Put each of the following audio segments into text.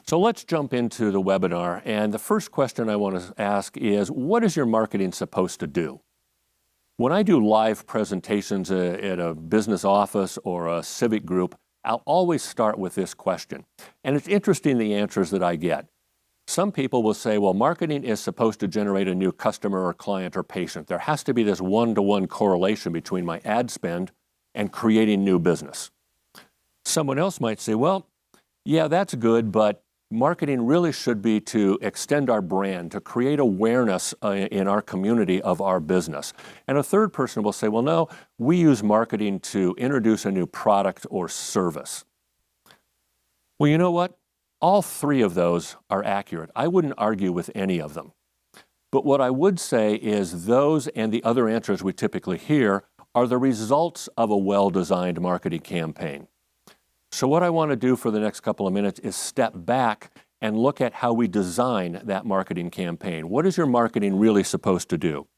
So let's jump into the webinar. And the first question I want to ask is, what is your marketing supposed to do? When I do live presentations at a business office or a civic group, I'll always start with this question. And it's interesting the answers that I get. Some people will say, well, marketing is supposed to generate a new customer or client or patient. There has to be this one-to-one correlation between my ad spend and creating new business. Someone else might say, well, yeah, that's good, but marketing really should be to extend our brand, to create awareness in our community of our business. And a third person will say, well, no, we use marketing to introduce a new product or service. Well, you know what? All three of those are accurate. I wouldn't argue with any of them. But what I would say is those and the other answers we typically hear are the results of a well-designed marketing campaign. So what I want to do for the next couple of minutes is step back and look at how we design that marketing campaign. What is your marketing really supposed to do?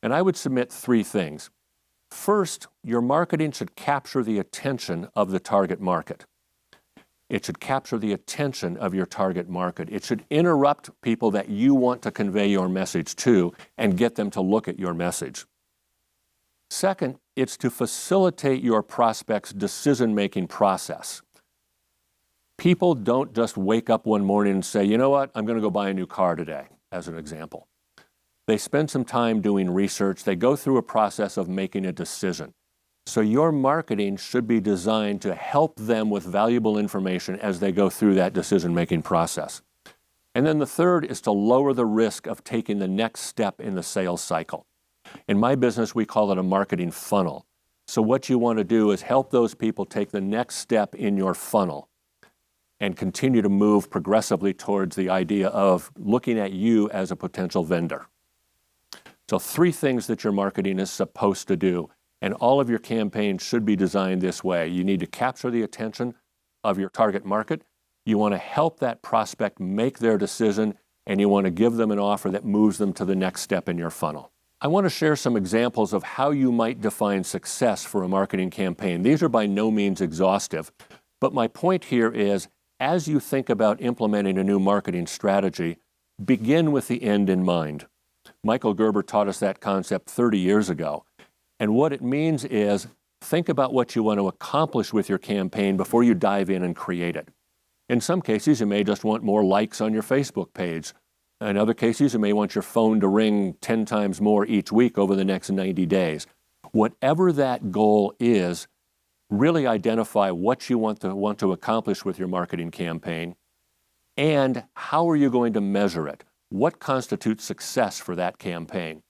And I would submit three things. First, your marketing should capture the attention of the target market. It should capture the attention of your target market. It should interrupt people that you want to convey your message to and get them to look at your message. Second, it's to facilitate your prospect's decision-making process. People don't just wake up one morning and say, you know what, I'm going to go buy a new car today, as an example. They spend some time doing research. They go through a process of making a decision. So your marketing should be designed to help them with valuable information as they go through that decision-making process. And then the third is to lower the risk of taking the next step in the sales cycle. In my business, we call it a marketing funnel. So what you want to do is help those people take the next step in your funnel and continue to move progressively towards the idea of looking at you as a potential vendor. So three things that your marketing is supposed to do. And all of your campaigns should be designed this way. You need to capture the attention of your target market. You want to help that prospect make their decision, and you want to give them an offer that moves them to the next step in your funnel. I want to share some examples of how you might define success for a marketing campaign. These are by no means exhaustive, but my point here is, as you think about implementing a new marketing strategy, begin with the end in mind. Michael Gerber taught us that concept 30 years ago. And what it means is, think about what you want to accomplish with your campaign before you dive in and create it. In some cases, you may just want more likes on your Facebook page. In other cases, you may want your phone to ring 10 times more each week over the next 90 days. Whatever that goal is, really identify what you want to accomplish with your marketing campaign, and how are you going to measure it? What constitutes success for that campaign?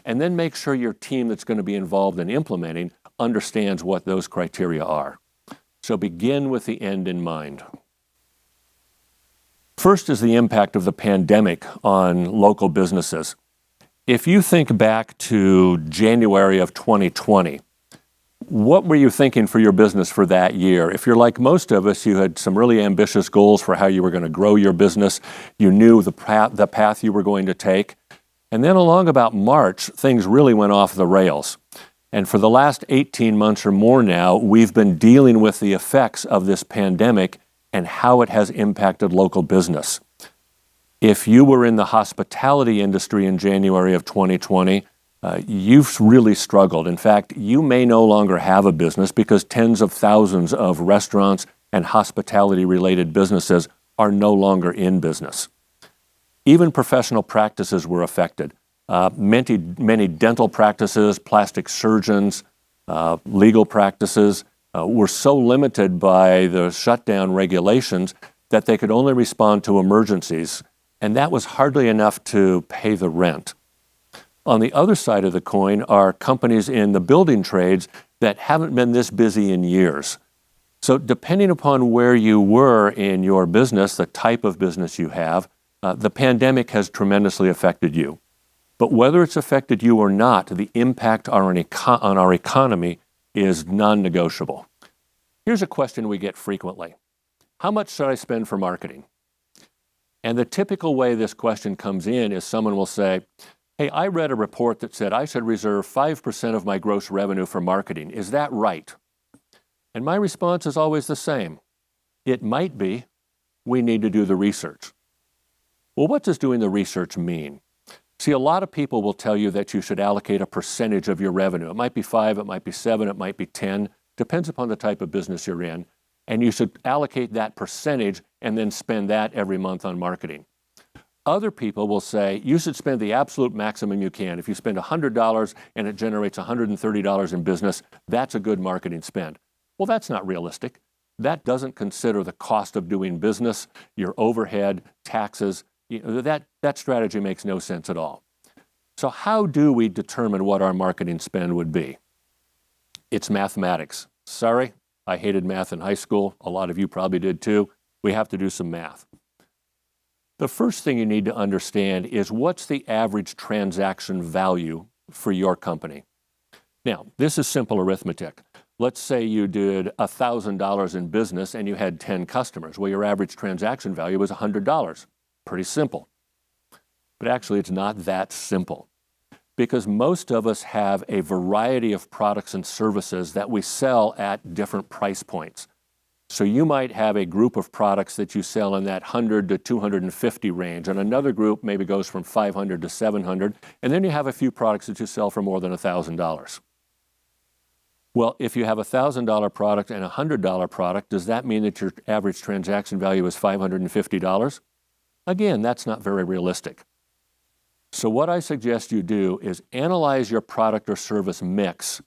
And then make sure your team that's going to be involved in implementing understands what those criteria are. So begin with the end in mind. First is the impact of the pandemic on local businesses. If you think back to January of 2020, what were you thinking for your business for that year? If you're like most of us, you had some really ambitious goals for how you were going to grow your business. You knew the path you were going to take. And then along about March, things really went off the rails. And for the last 18 months or more now, we've been dealing with the effects of this pandemic and how it has impacted local business. If you were in the hospitality industry in January of 2020, you've really struggled. In fact, you may no longer have a business because tens of thousands of restaurants and hospitality-related businesses are no longer in business. Even professional practices were affected. Many dental practices, plastic surgeons, legal practices were so limited by the shutdown regulations that they could only respond to emergencies, and that was hardly enough to pay the rent. On the other side of the coin are companies in the building trades that haven't been this busy in years. So depending upon where you were in your business, the type of business you have, the pandemic has tremendously affected you. But whether it's affected you or not, the impact on our economy is non-negotiable. Here's a question we get frequently. How much should I spend for marketing? And the typical way this question comes in is someone will say, hey, I read a report that said I should reserve 5% of my gross revenue for marketing. Is that right? And my response is always the same. It might be, we need to do the research. Well, what does doing the research mean? See, a lot of people will tell you that you should allocate a percentage of your revenue. It might be 5, it might be 7, it might be 10, depends upon the type of business you're in. And you should allocate that percentage and then spend that every month on marketing. Other people will say you should spend the absolute maximum you can. If you spend $100 and it generates $130 in business, that's a good marketing spend. Well, that's not realistic. That doesn't consider the cost of doing business, your overhead, taxes. That strategy makes no sense at all. So how do we determine what our marketing spend would be? It's mathematics. Sorry, I hated math in high school. A lot of you probably did too. We have to do some math. The first thing you need to understand is what's the average transaction value for your company. Now, this is simple arithmetic. Let's say you did $1,000 in business and you had 10 customers. Well, your average transaction value was $100. Pretty simple. But actually, it's not that simple, because most of us have a variety of products and services that we sell at different price points. So you might have a group of products that you sell in that 100 to 250 range, and another group maybe goes from 500 to 700, and then you have a few products that you sell for more than $1,000. Well, if you have a $1,000 product and a $100 product, does that mean that your average transaction value is $550? Again, that's not very realistic. So what I suggest you do is analyze your product or service mix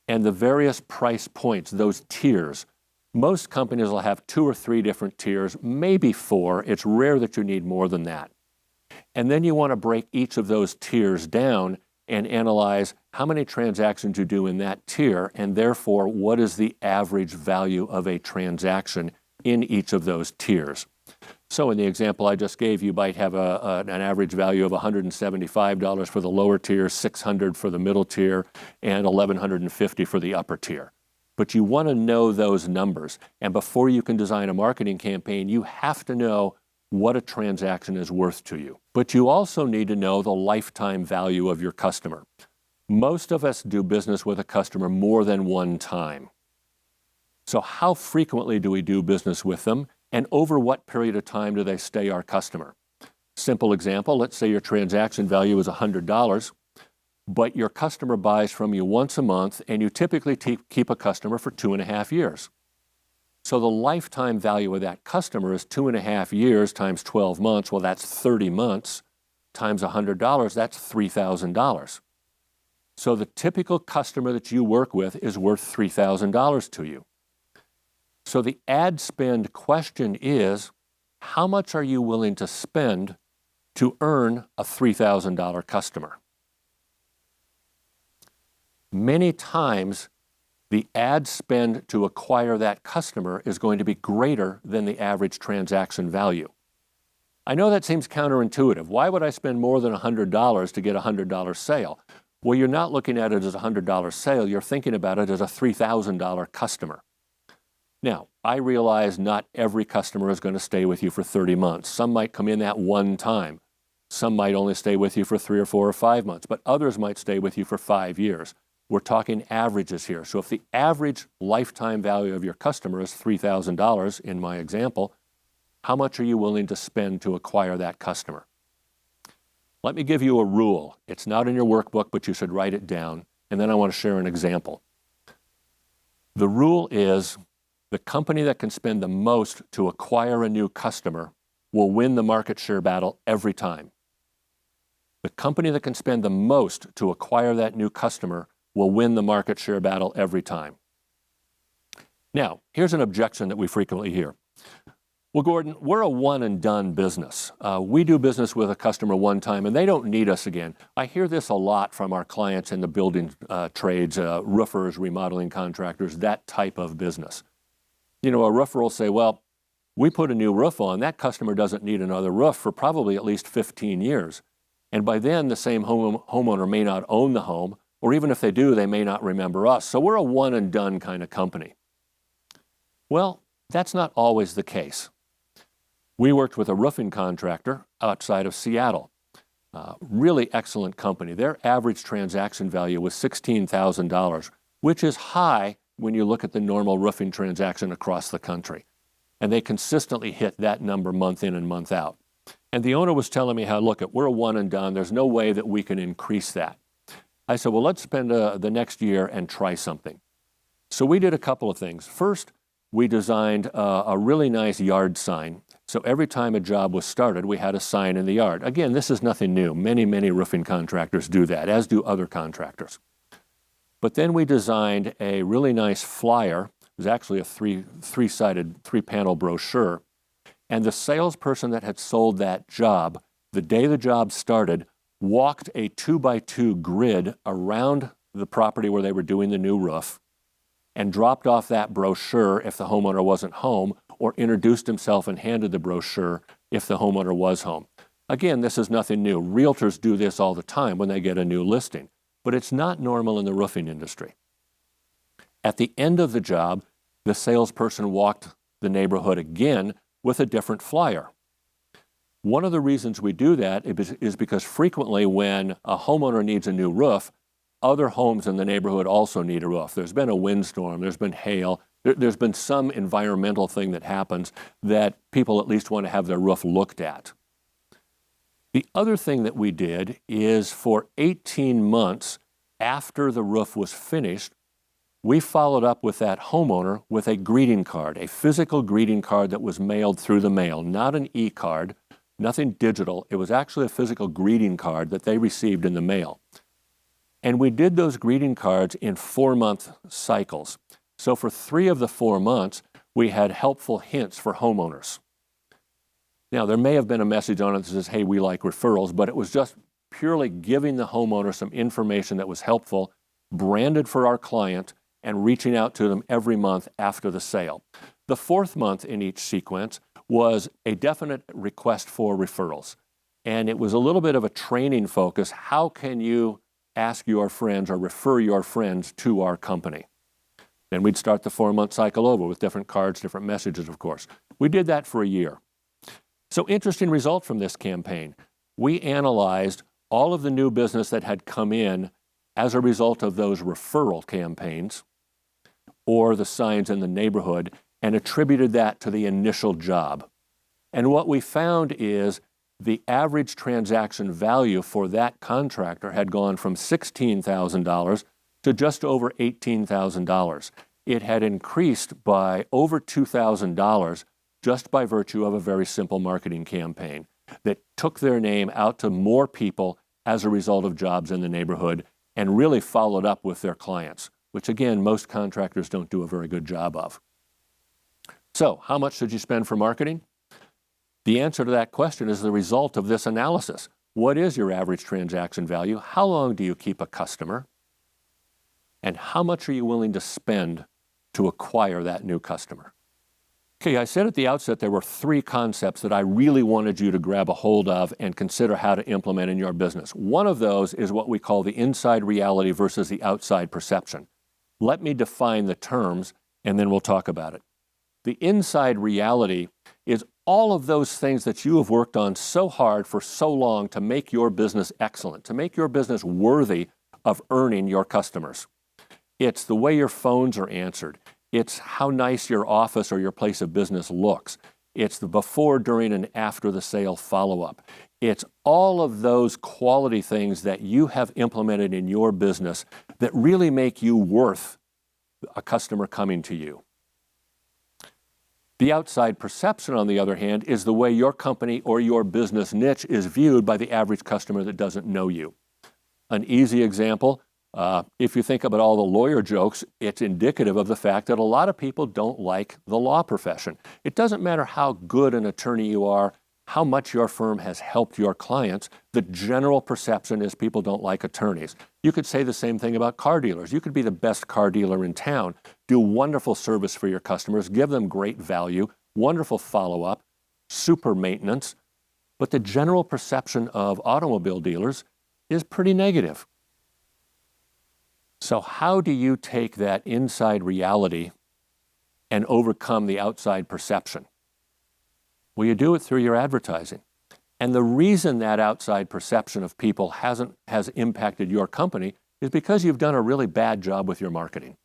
and the various price points, those tiers. Most companies will have 2 or 3 different tiers, maybe 4. It's rare that you need more than that. And then you want to break each of those tiers down and analyze how many transactions you do in that tier, and therefore what is the average value of a transaction in each of those tiers. So in the example I just gave, you might have an average value of $175 for the lower tier, $600 for the middle tier, and $1,150 for the upper tier. But you want to know those numbers. And before you can design a marketing campaign, you have to know what a transaction is worth to you. But you also need to know the lifetime value of your customer. Most of us do business with a customer more than one time. So how frequently do we do business with them? And over what period of time do they stay our customer? Simple example, let's say your transaction value is $100, but your customer buys from you once a month, and you typically keep a customer for 2.5 years. So the lifetime value of that customer is 2.5 years times 12 months. Well, that's 30 months times $100, that's $3,000. So the typical customer that you work with is worth $3,000 to you. So the ad spend question is, how much are you willing to spend to earn a $3,000 customer? Many times, the ad spend to acquire that customer is going to be greater than the average transaction value. I know that seems counterintuitive. Why would I spend more than $100 to get a $100 sale? Well, you're not looking at it as a $100 sale. You're thinking about it as a $3,000 customer. Now, I realize not every customer is going to stay with you for 30 months. Some might come in at one time. Some might only stay with you for 3 or 4 or 5 months, but others might stay with you for 5 years. We're talking averages here. So if the average lifetime value of your customer is $3,000 in my example, how much are you willing to spend to acquire that customer? Let me give you a rule. It's not in your workbook, but you should write it down. And then I want to share an example. The rule is the company that can spend the most to acquire a new customer will win the market share battle every time. The company that can spend the most to acquire that new customer will win the market share battle every time. Now, here's an objection that we frequently hear. Well, Gordon, we're a one and done business. We do business with a customer one time and they don't need us again. I hear this a lot from our clients in the building trades, roofers, remodeling contractors, that type of business. You know, a roofer will say, well, we put a new roof on. That customer doesn't need another roof for probably at least 15 years. And by then, the same homeowner may not own the home, or even if they do, they may not remember us. So we're a one and done kind of company. Well, that's not always the case. We worked with a roofing contractor outside of Seattle. Really excellent company. Their average transaction value was $16,000, which is high when you look at the normal roofing transaction across the country. And they consistently hit that number month in and month out. And the owner was telling me how, look, we're a one and done. There's no way that we can increase that. I said, well, let's spend the next year and try something. So we did a couple of things. First, we designed a really nice yard sign. So every time a job was started, we had a sign in the yard. Again, this is nothing new. Many, many roofing contractors do that, as do other contractors. But then we designed a really nice flyer. It was actually a three-sided, three-panel brochure. And the salesperson that had sold that job, the day the job started, walked a 2x2 grid around the property where they were doing the new roof and dropped off that brochure if the homeowner wasn't home, or introduced himself and handed the brochure if the homeowner was home. Again, this is nothing new. Realtors do this all the time when they get a new listing, but it's not normal in the roofing industry. At the end of the job, the salesperson walked the neighborhood again with a different flyer. One of the reasons we do that is because frequently when a homeowner needs a new roof, other homes in the neighborhood also need a roof. There's been a windstorm, there's been hail, there's been some environmental thing that happens that people at least want to have their roof looked at. The other thing that we did is for 18 months after the roof was finished, we followed up with that homeowner with a greeting card, a physical greeting card that was mailed through the mail, not an e-card, nothing digital. It was actually a physical greeting card that they received in the mail. And we did those greeting cards in 4-month cycles. So for 3 of the 4 months, we had helpful hints for homeowners. Now, there may have been a message on it that says, hey, we like referrals, but it was just purely giving the homeowner some information that was helpful, branded for our client, and reaching out to them every month after the sale. The 4th month in each sequence was a definite request for referrals. And it was a little bit of a training focus. How can you ask your friends or refer your friends to our company? Then we'd start the 4-month cycle over with different cards, different messages, of course. We did that for a year. So interesting result from this campaign. We analyzed all of the new business that had come in as a result of those referral campaigns or the signs in the neighborhood and attributed that to the initial job. And what we found is the average transaction value for that contractor had gone from $16,000 to just over $18,000. It had increased by over $2,000 just by virtue of a very simple marketing campaign that took their name out to more people as a result of jobs in the neighborhood and really followed up with their clients, which again, most contractors don't do a very good job of. So, how much should you spend for marketing? The answer to that question is the result of this analysis. What is your average transaction value? How long do you keep a customer? And how much are you willing to spend to acquire that new customer? Okay, I said at the outset there were 3 concepts that I really wanted you to grab a hold of and consider how to implement in your business. One of those is what we call the inside reality versus the outside perception. Let me define the terms and then we'll talk about it. The inside reality is all of those things that you have worked on so hard for so long to make your business excellent, to make your business worthy of earning your customers. It's the way your phones are answered. It's how nice your office or your place of business looks. It's the before, during, and after the sale follow-up. It's all of those quality things that you have implemented in your business that really make you worth a customer coming to you. The outside perception, on the other hand, is the way your company or your business niche is viewed by the average customer that doesn't know you. An easy example, if you think about all the lawyer jokes, it's indicative of the fact that a lot of people don't like the law profession. It doesn't matter how good an attorney you are, how much your firm has helped your clients, the general perception is people don't like attorneys. You could say the same thing about car dealers. You could be the best car dealer in town, do wonderful service for your customers, give them great value, wonderful follow-up, super maintenance, but the general perception of automobile dealers is pretty negative. So how do you take that inside reality and overcome the outside perception? Well, you do it through your advertising. And the reason that outside perception of people has impacted your company is because you've done a really bad job with your marketing.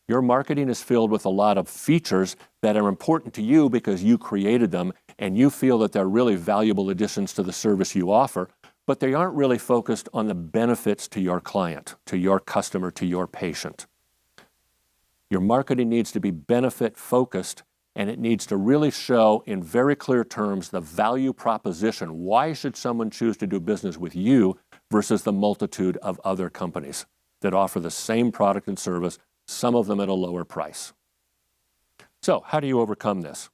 Your marketing is filled with a lot of features that are important to you because you created them and you feel that they're really valuable additions to the service you offer, but they aren't really focused on the benefits to your client, to your customer, to your patient. Your marketing needs to be benefit focused, and it needs to really show in very clear terms the value proposition. Why should someone choose to do business with you versus the multitude of other companies that offer the same product and service, some of them at a lower price? So how do you overcome this?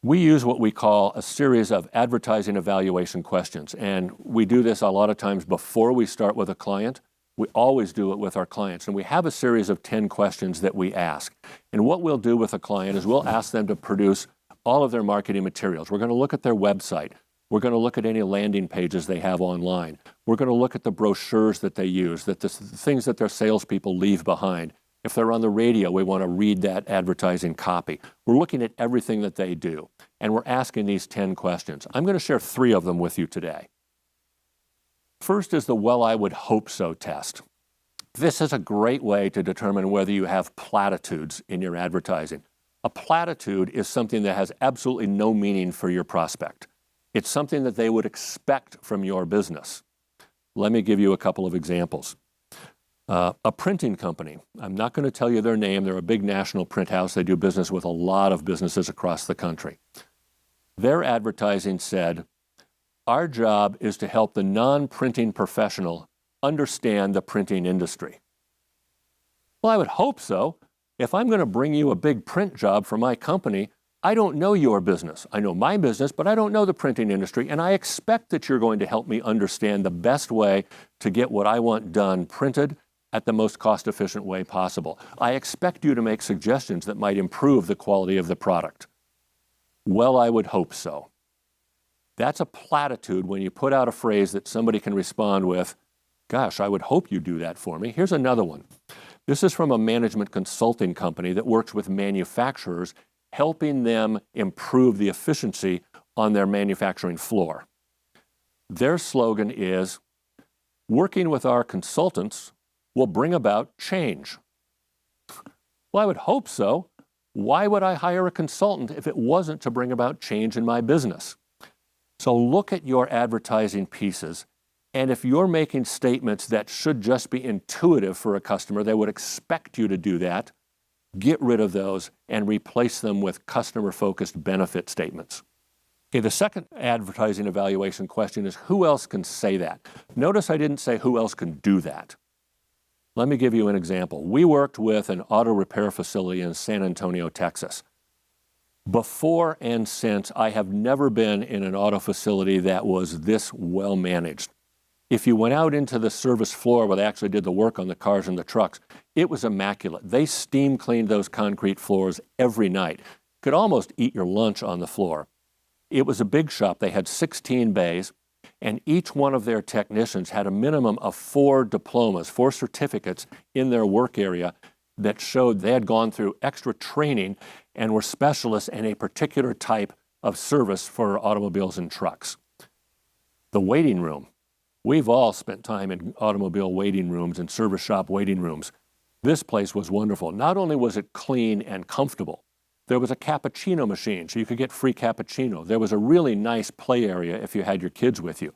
We use what we call a series of advertising evaluation questions, and we do this a lot of times before we start with a client. We always do it with our clients, and we have a series of 10 questions that we ask. And what we'll do with a client is we'll ask them to produce all of their marketing materials. We're going to look at their website. We're going to look at any landing pages they have online. We're going to look at the brochures that they use, the things that their salespeople leave behind. If they're on the radio, we want to read that advertising copy. We're looking at everything that they do, and we're asking these 10 questions. I'm going to share 3 of them with you today. First is the well, I would hope so test. This is a great way to determine whether you have platitudes in your advertising. A platitude is something that has absolutely no meaning for your prospect. It's something that they would expect from your business. Let me give you a couple of examples. A printing company. I'm not going to tell you their name. They're a big national print house. They do business with a lot of businesses across the country. Their advertising said, "Our job is to help the non-printing professional understand the printing industry." Well, I would hope so. If I'm going to bring you a big print job for my company, I don't know your business. I know my business, but I don't know the printing industry, and I expect that you're going to help me understand the best way to get what I want done printed at the most cost-efficient way possible. I expect you to make suggestions that might improve the quality of the product. Well, I would hope so. That's a platitude when you put out a phrase that somebody can respond with, "Gosh, I would hope you do that for me." Here's another one. This is from a management consulting company that works with manufacturers, helping them improve the efficiency on their manufacturing floor. Their slogan is, "Working with our consultants will bring about change." Well, I would hope so. Why would I hire a consultant if it wasn't to bring about change in my business? So look at your advertising pieces, and if you're making statements that should just be intuitive for a customer, they would expect you to do that, get rid of those and replace them with customer-focused benefit statements. Okay, the second advertising evaluation question is, who else can say that? Notice I didn't say who else can do that. Let me give you an example. We worked with an auto repair facility in San Antonio, Texas. Before and since, I have never been in an auto facility that was this well managed. If you went out into the service floor where they actually did the work on the cars and the trucks, it was immaculate. They steam cleaned those concrete floors every night. Could almost eat your lunch on the floor. It was a big shop. They had 16 bays, and each one of their technicians had a minimum of 4 diplomas, 4 certificates in their work area that showed they had gone through extra training and were specialists in a particular type of service for automobiles and trucks. The waiting room. We've all spent time in automobile waiting rooms and service shop waiting rooms. This place was wonderful. Not only was it clean and comfortable, there was a cappuccino machine, so you could get free cappuccino. There was a really nice play area if you had your kids with you.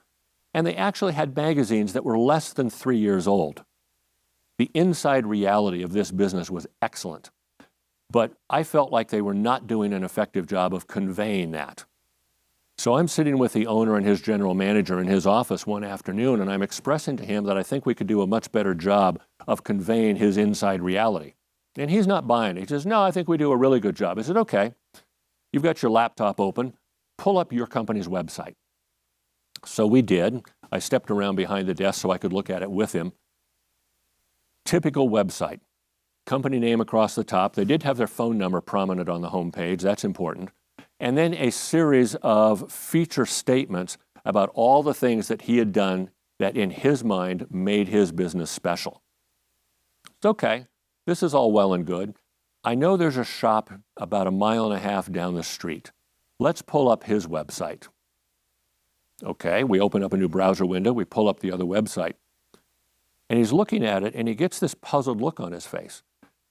And they actually had magazines that were less than 3 years old. The inside reality of this business was excellent, but I felt like they were not doing an effective job of conveying that. So I'm sitting with the owner and his general manager in his office one afternoon, and I'm expressing to him that I think we could do a much better job of conveying his inside reality. And he's not buying it. He says, "No, I think we do a really good job." I said, "Okay, you've got your laptop open. Pull up your company's website." So we did. I stepped around behind the desk so I could look at it with him. Typical website. Company name across the top. They did have their phone number prominent on the home page. That's important. And then a series of feature statements about all the things that he had done that in his mind made his business special. It's okay. This is all well and good. I know there's a shop about 1.5 miles down the street. Let's pull up his website. Okay, we open up a new browser window. We pull up the other website. And he's looking at it, and he gets this puzzled look on his face.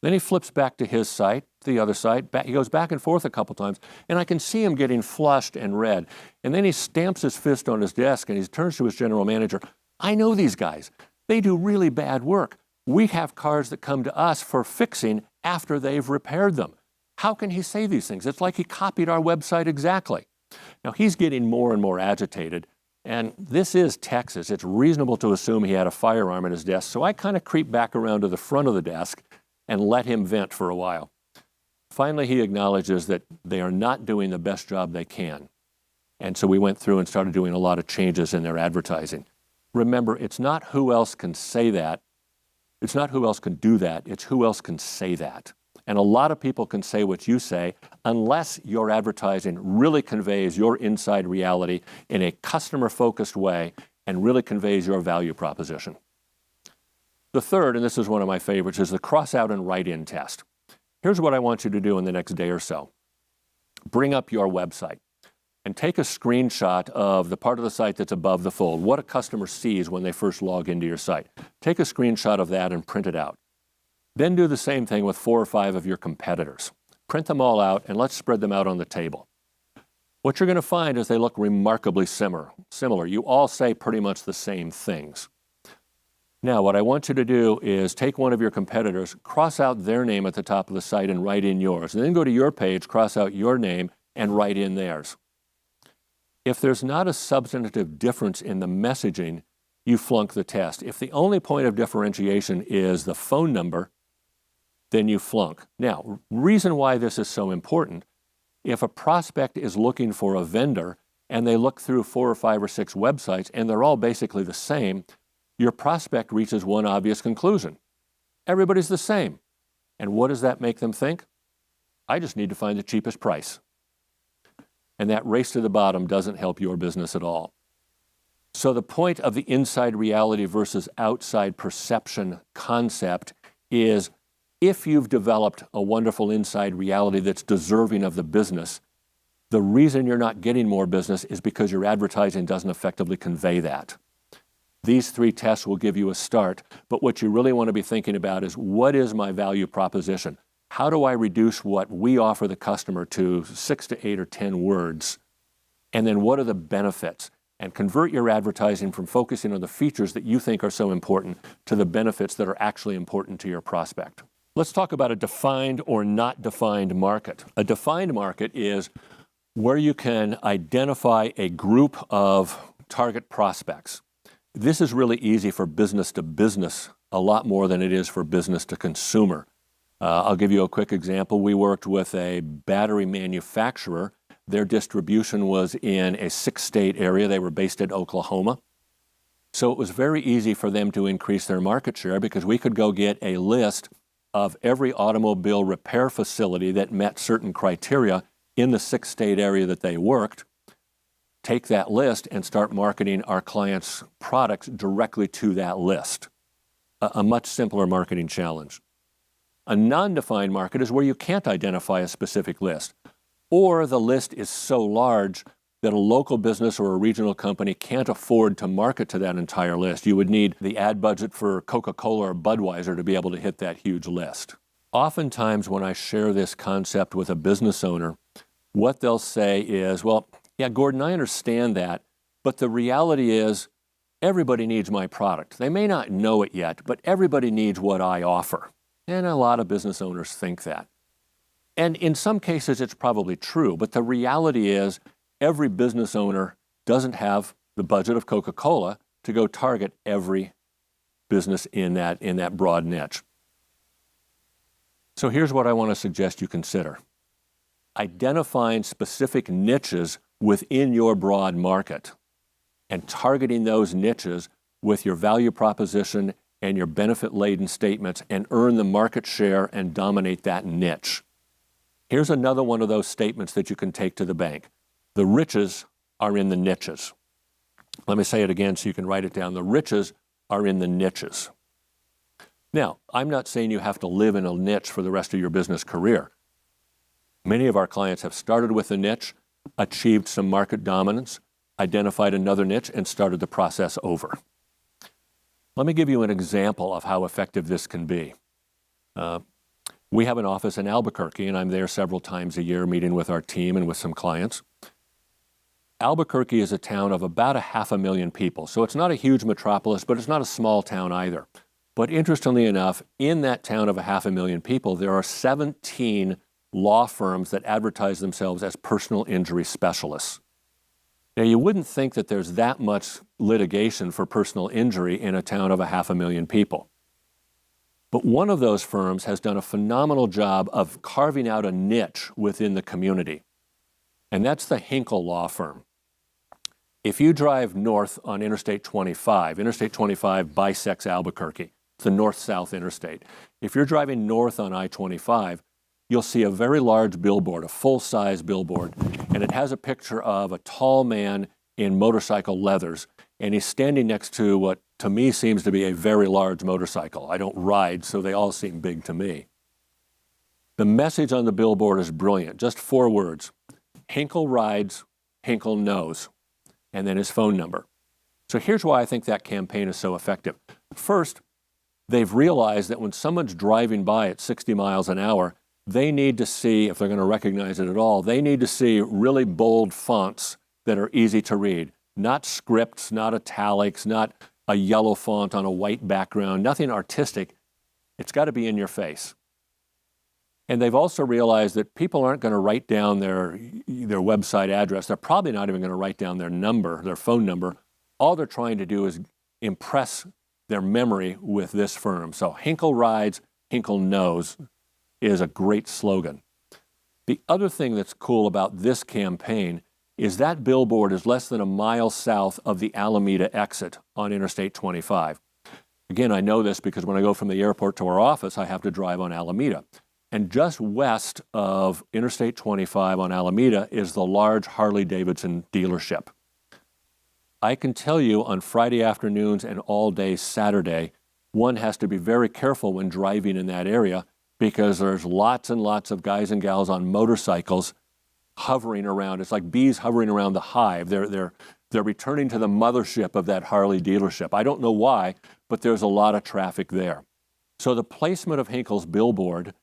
Then he flips back to his site, the other site. He goes back and forth a couple times, and I can see him getting flushed and red. And then he stamps his fist on his desk, and he turns to his general manager. I know these guys. They do really bad work. We have cars that come to us for fixing after they've repaired them. How can he say these things? It's like he copied our website exactly. Now, he's getting more and more agitated, and this is Texas. It's reasonable to assume he had a firearm at his desk, so I kind of creep back around to the front of the desk and let him vent for a while. Finally, he acknowledges that they are not doing the best job they can. And so we went through and started doing a lot of changes in their advertising. Remember, it's not who else can say that. It's not who else can do that. It's who else can say that. And a lot of people can say what you say unless your advertising really conveys your inside reality in a customer-focused way and really conveys your value proposition. The third, and this is one of my favorites, is the cross-out and write-in test. Here's what I want you to do in the next day or so. Bring up your website and take a screenshot of the part of the site that's above the fold, what a customer sees when they first log into your site. Take a screenshot of that and print it out. Then do the same thing with 4 or 5 of your competitors. Print them all out and let's spread them out on the table. What you're going to find is they look remarkably similar. You all say pretty much the same things. Now, what I want you to do is take one of your competitors, cross out their name at the top of the site and write in yours. And then go to your page, cross out your name, and write in theirs. If there's not a substantive difference in the messaging, you flunk the test. If the only point of differentiation is the phone number, then you flunk. Now, reason why this is so important, if a prospect is looking for a vendor and they look through 4 or 5 or 6 websites and they're all basically the same, your prospect reaches one obvious conclusion. Everybody's the same. And what does that make them think? I just need to find the cheapest price. And that race to the bottom doesn't help your business at all. So the point of the inside reality versus outside perception concept is if you've developed a wonderful inside reality that's deserving of the business, the reason you're not getting more business is because your advertising doesn't effectively convey that. These 3 tests will give you a start, but what you really want to be thinking about is what is my value proposition? How do I reduce what we offer the customer to 6 to 8 or 10 words? And then what are the benefits? And convert your advertising from focusing on the features that you think are so important to the benefits that are actually important to your prospect. Let's talk about a defined or not defined market. A defined market is where you can identify a group of target prospects. This is really easy for business to business, a lot more than it is for business to consumer. I'll give you a quick example. We worked with a battery manufacturer. Their distribution was in a 6-state area. They were based in Oklahoma. So it was very easy for them to increase their market share because we could go get a list of every automobile repair facility that met certain criteria in the 6-state area that they worked, take that list and start marketing our clients' products directly to that list. A much simpler marketing challenge. A non-defined market is where you can't identify a specific list, or the list is so large that a local business or a regional company can't afford to market to that entire list. You would need the ad budget for Coca-Cola or Budweiser to be able to hit that huge list. Oftentimes when I share this concept with a business owner, what they'll say is, well, yeah, Gordon, I understand that, but the reality is everybody needs my product. They may not know it yet, but everybody needs what I offer. And a lot of business owners think that. And in some cases, it's probably true, but the reality is every business owner doesn't have the budget of Coca-Cola to go target every business in that broad niche. So here's what I want to suggest you consider. Identifying specific niches within your broad market and targeting those niches with your value proposition and your benefit-laden statements and earn the market share and dominate that niche. Here's another one of those statements that you can take to the bank. The riches are in the niches. Let me say it again so you can write it down. The riches are in the niches. Now, I'm not saying you have to live in a niche for the rest of your business career. Many of our clients have started with a niche, achieved some market dominance, identified another niche, and started the process over. Let me give you an example of how effective this can be. We have an office in Albuquerque, and I'm there several times a year meeting with our team and with some clients. Albuquerque is a town of about 500,000 people, so it's not a huge metropolis, but it's not a small town either. But interestingly enough, in that town of 500,000 people, there are 17 law firms that advertise themselves as personal injury specialists. Now, you wouldn't think that there's that much litigation for personal injury in a town of 500,000 people. But one of those firms has done a phenomenal job of carving out a niche within the community, and that's the Hinkle Law Firm. If you drive north on Interstate 25 bisects Albuquerque. It's the north-south interstate. If you're driving north on I-25, you'll see a very large billboard, a full-size billboard, and it has a picture of a tall man in motorcycle leathers, and he's standing next to what to me seems to be a very large motorcycle. I don't ride, so they all seem big to me. The message on the billboard is brilliant, just 4 words. Hinkle rides, Hinkle knows, and then his phone number. So here's why I think that campaign is so effective. First, they've realized that when someone's driving by at 60 miles an hour, they need to see, if they're going to recognize it at all, they need to see really bold fonts that are easy to read. Not scripts, not italics, not a yellow font on a white background, nothing artistic. It's got to be in your face. And they've also realized that people aren't going to write down their website address. They're probably not even going to write down their number, their phone number. All they're trying to do is impress their memory with this firm. So Hinkle rides, Hinkle knows is a great slogan. The other thing that's cool about this campaign is that billboard is less than a mile south of the Alameda exit on Interstate 25. Again, I know this because when I go from the airport to our office, I have to drive on Alameda. And just west of Interstate 25 on Alameda is the large Harley-Davidson dealership. I can tell you on Friday afternoons and all day Saturday, one has to be very careful when driving in that area because there's lots and lots of guys and gals on motorcycles hovering around. It's like bees hovering around the hive. They're returning to the mothership of that Harley dealership. I don't know why, but there's a lot of traffic there. So the placement of Hinkle's billboard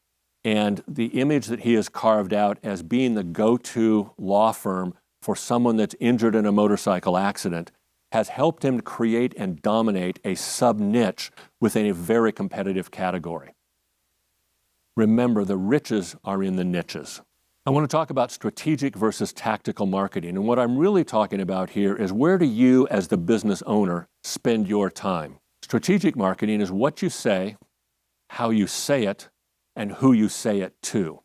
and the image that he has carved out as being the go-to law firm for someone that's injured in a motorcycle accident has helped him create and dominate a sub-niche within a very competitive category. Remember, the riches are in the niches. I want to talk about strategic versus tactical marketing. And what I'm really talking about here is where do you, as the business owner, spend your time? Strategic marketing is what you say, how you say it, and who you say it to.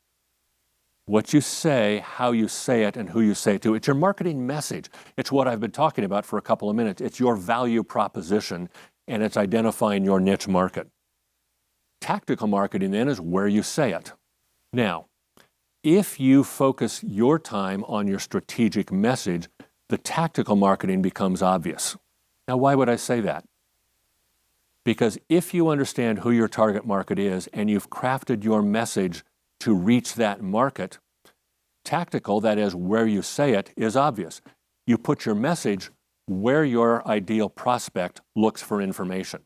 What you say, how you say it, and who you say it to. It's your marketing message. It's what I've been talking about for a couple of minutes. It's your value proposition, and it's identifying your niche market. Tactical marketing then is where you say it. Now, if you focus your time on your strategic message, the tactical marketing becomes obvious. Now, why would I say that? Because if you understand who your target market is and you've crafted your message to reach that market, tactical, that is where you say it, is obvious. You put your message where your ideal prospect looks for information.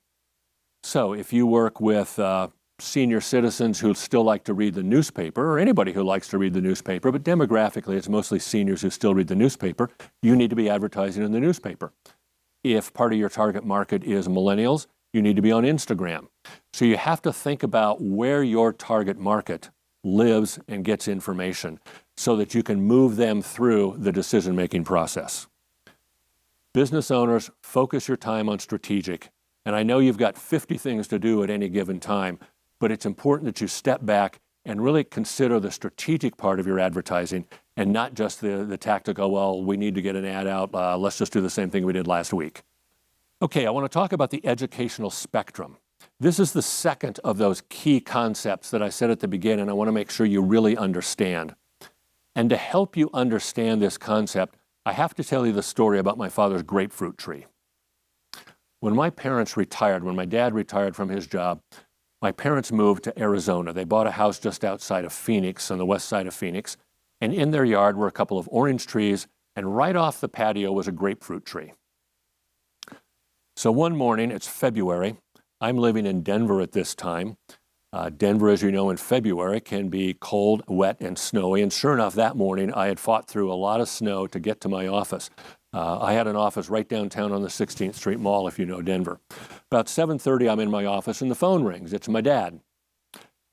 So if you work with senior citizens who still like to read the newspaper, or anybody who likes to read the newspaper, but demographically it's mostly seniors who still read the newspaper, you need to be advertising in the newspaper. If part of your target market is millennials, you need to be on Instagram. So you have to think about where your target market lives and gets information so that you can move them through the decision-making process. Business owners, focus your time on strategic. And I know you've got 50 things to do at any given time, but it's important that you step back and really consider the strategic part of your advertising and not just the tactical, well, we need to get an ad out, let's just do the same thing we did last week. Okay, I want to talk about the educational spectrum. This is the second of those key concepts that I said at the beginning, and I want to make sure you really understand. And to help you understand this concept, I have to tell you the story about my father's grapefruit tree. When my parents retired, when my dad retired from his job, my parents moved to Arizona. They bought a house just outside of Phoenix, on the west side of Phoenix, and in their yard were a couple of orange trees, and right off the patio was a grapefruit tree. So one morning, it's February, I'm living in Denver at this time. Denver, as you know, in February can be cold, wet, and snowy. And sure enough, that morning I had fought through a lot of snow to get to my office. I had an office right downtown on the 16th Street Mall, if you know Denver. About 7:30, I'm in my office and the phone rings. It's my dad.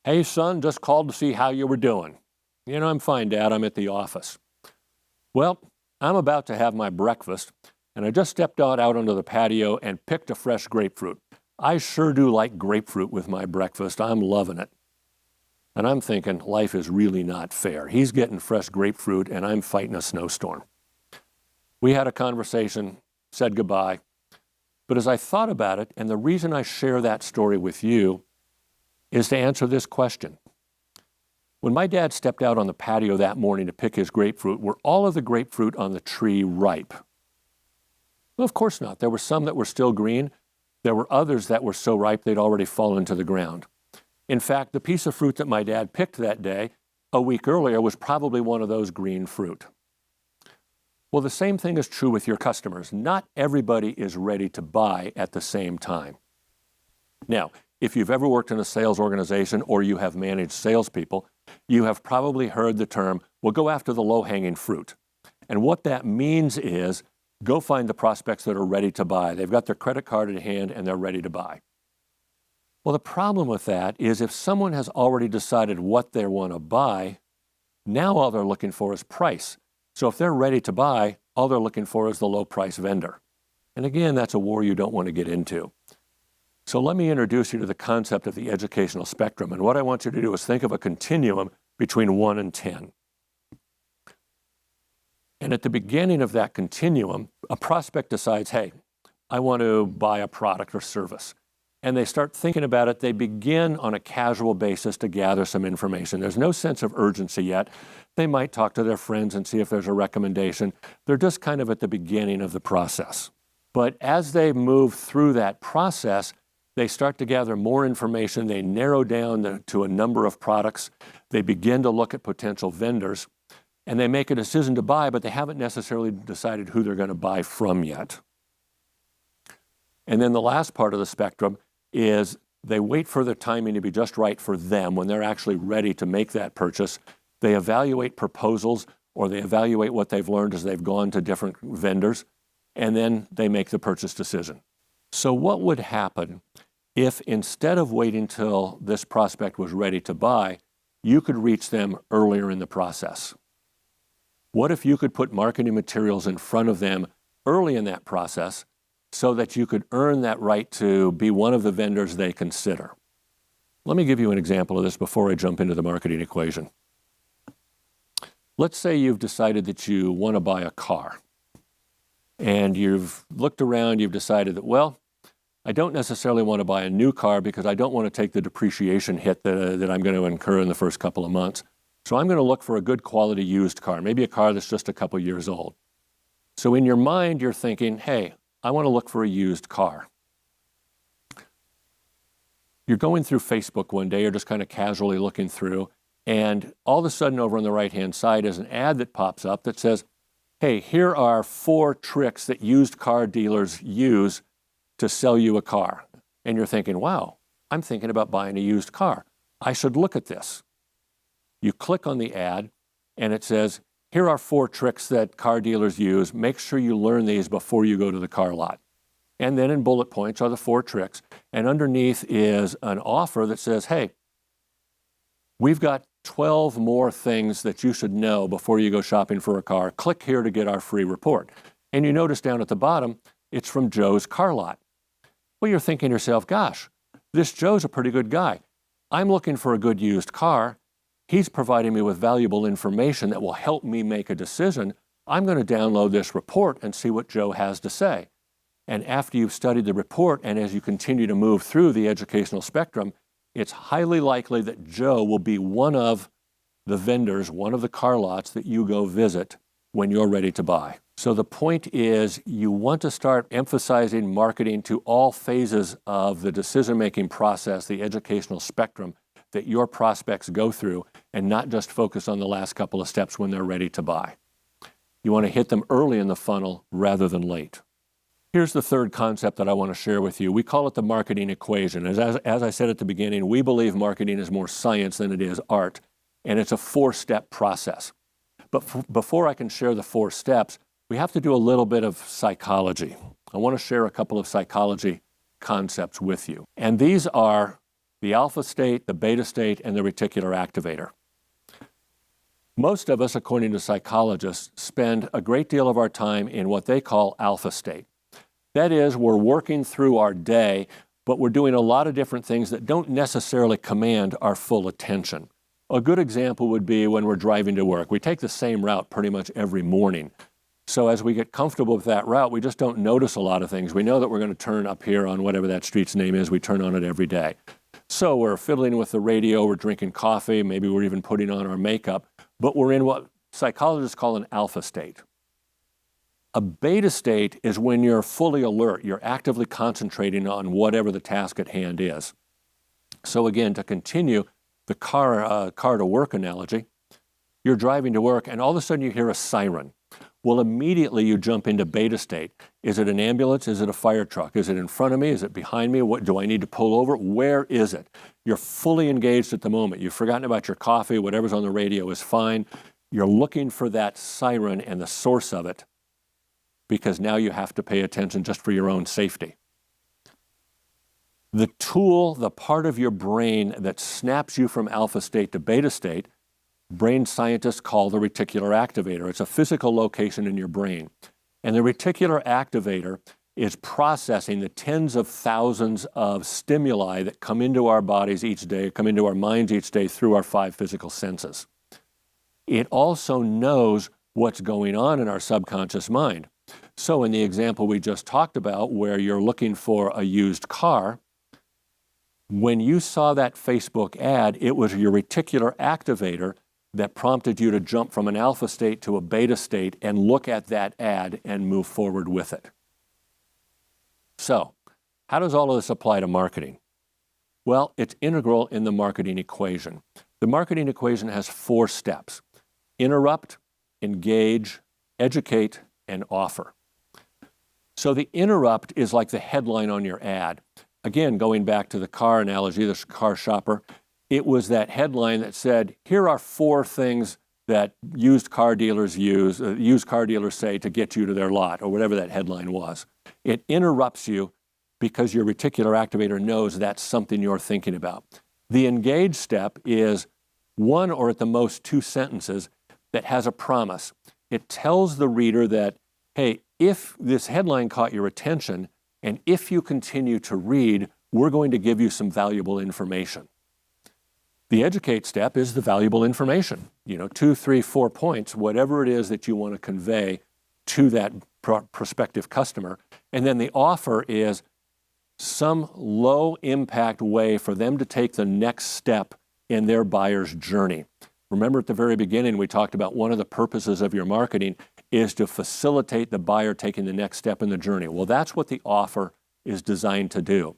"Hey, son, just called to see how you were doing." "I'm fine, Dad. I'm at the office." "Well, I'm about to have my breakfast, and I just stepped out onto the patio and picked a fresh grapefruit. I sure do like grapefruit with my breakfast. I'm loving it." And I'm thinking, life is really not fair. He's getting fresh grapefruit, and I'm fighting a snowstorm. We had a conversation, said goodbye. But as I thought about it, and the reason I share that story with you is to answer this question. When my dad stepped out on the patio that morning to pick his grapefruit, were all of the grapefruit on the tree ripe? Well, of course not. There were some that were still green. There were others that were so ripe they'd already fallen to the ground. In fact, the piece of fruit that my dad picked that day, a week earlier, was probably one of those green fruit. Well, the same thing is true with your customers. Not everybody is ready to buy at the same time. Now, if you've ever worked in a sales organization or you have managed salespeople, you have probably heard the term, well, go after the low-hanging fruit. And what that means is go find the prospects that are ready to buy. They've got their credit card in hand and they're ready to buy. Well, the problem with that is if someone has already decided what they want to buy, now all they're looking for is price. So if they're ready to buy, all they're looking for is the low-price vendor. And again, that's a war you don't want to get into. So let me introduce you to the concept of the educational spectrum. And what I want you to do is think of a continuum between 1 and 10. And at the beginning of that continuum, a prospect decides, hey, I want to buy a product or service. And they start thinking about it. They begin on a casual basis to gather some information. There's no sense of urgency yet. They might talk to their friends and see if there's a recommendation. They're just kind of at the beginning of the process. But as they move through that process, they start to gather more information. They narrow down to a number of products. They begin to look at potential vendors. And they make a decision to buy, but they haven't necessarily decided who they're going to buy from yet. And then the last part of the spectrum is they wait for the timing to be just right for them when they're actually ready to make that purchase. They evaluate proposals or they evaluate what they've learned as they've gone to different vendors, and then they make the purchase decision. So what would happen if instead of waiting till this prospect was ready to buy, you could reach them earlier in the process? What if you could put marketing materials in front of them early in that process so that you could earn that right to be one of the vendors they consider? Let me give you an example of this before I jump into the marketing equation. Let's say you've decided that you want to buy a car. And you've looked around, you've decided that, well, I don't necessarily want to buy a new car because I don't want to take the depreciation hit that I'm going to incur in the first couple of months. So I'm going to look for a good quality used car, maybe a car that's just a couple years old. So in your mind, you're thinking, hey, I want to look for a used car. You're going through Facebook one day, you're just kind of casually looking through, and all of a sudden over on the right-hand side is an ad that pops up that says, hey, here are 4 tricks that used car dealers use to sell you a car. And you're thinking, wow, I'm thinking about buying a used car. I should look at this. You click on the ad and it says, here are 4 tricks that car dealers use. Make sure you learn these before you go to the car lot. And then in bullet points are the 4 tricks. And underneath is an offer that says, hey, we've got 12 more things that you should know before you go shopping for a car. Click here to get our free report. And you notice down at the bottom, it's from Joe's Car Lot. Well, you're thinking to yourself, gosh, this Joe's a pretty good guy. I'm looking for a good used car. He's providing me with valuable information that will help me make a decision. I'm going to download this report and see what Joe has to say. And after you've studied the report and as you continue to move through the educational spectrum, it's highly likely that Joe will be one of the vendors, one of the car lots that you go visit when you're ready to buy. So the point is you want to start emphasizing marketing to all phases of the decision-making process, the educational spectrum that your prospects go through, and not just focus on the last couple of steps when they're ready to buy. You want to hit them early in the funnel rather than late. Here's the third concept that I want to share with you. We call it the marketing equation. As I said at the beginning, we believe marketing is more science than it is art, and it's a 4-step process. But before I can share the 4 steps, we have to do a little bit of psychology. I want to share a couple of psychology concepts with you. And these are the alpha state, the beta state, and the reticular activator. Most of us, according to psychologists, spend a great deal of our time in what they call alpha state. That is, we're working through our day, but we're doing a lot of different things that don't necessarily command our full attention. A good example would be when we're driving to work. We take the same route pretty much every morning. So as we get comfortable with that route, we just don't notice a lot of things. We know that we're going to turn up here on whatever that street's name is. We turn on it every day. So we're fiddling with the radio, we're drinking coffee, maybe we're even putting on our makeup, but we're in what psychologists call an alpha state. A beta state is when you're fully alert, you're actively concentrating on whatever the task at hand is. So again, to continue the car to work analogy, you're driving to work and all of a sudden you hear a siren. Well, immediately you jump into beta state. Is it an ambulance? Is it a fire truck? Is it in front of me? Is it behind me? What do I need to pull over? Where is it? You're fully engaged at the moment. You've forgotten about your coffee. Whatever's on the radio is fine. You're looking for that siren and the source of it, because now you have to pay attention just for your own safety. The tool, the part of your brain that snaps you from alpha state to beta state, brain scientists call the reticular activator. It's a physical location in your brain. And the reticular activator is processing the tens of thousands of stimuli that come into our bodies each day, come into our minds each day through our 5 physical senses. It also knows what's going on in our subconscious mind. So in the example we just talked about, where you're looking for a used car, when you saw that Facebook ad, it was your reticular activator that prompted you to jump from an alpha state to a beta state and look at that ad and move forward with it. So, how does all of this apply to marketing? Well, it's integral in the marketing equation. The marketing equation has 4 steps: interrupt, engage, educate, and offer. So the interrupt is like the headline on your ad. Again, going back to the car analogy, the car shopper, it was that headline that said, here are 4 things that used car dealers say to get you to their lot, or whatever that headline was. It interrupts you because your reticular activator knows that's something you're thinking about. The engage step is 1 or at the most 2 sentences that has a promise. It tells the reader that, hey, if this headline caught your attention, and if you continue to read, we're going to give you some valuable information. The educate step is the valuable information. 2, 3, 4 points, whatever it is that you want to convey to that prospective customer. And then the offer is some low impact way for them to take the next step in their buyer's journey. Remember at the very beginning, we talked about one of the purposes of your marketing is to facilitate the buyer taking the next step in the journey. Well, that's what the offer is designed to do.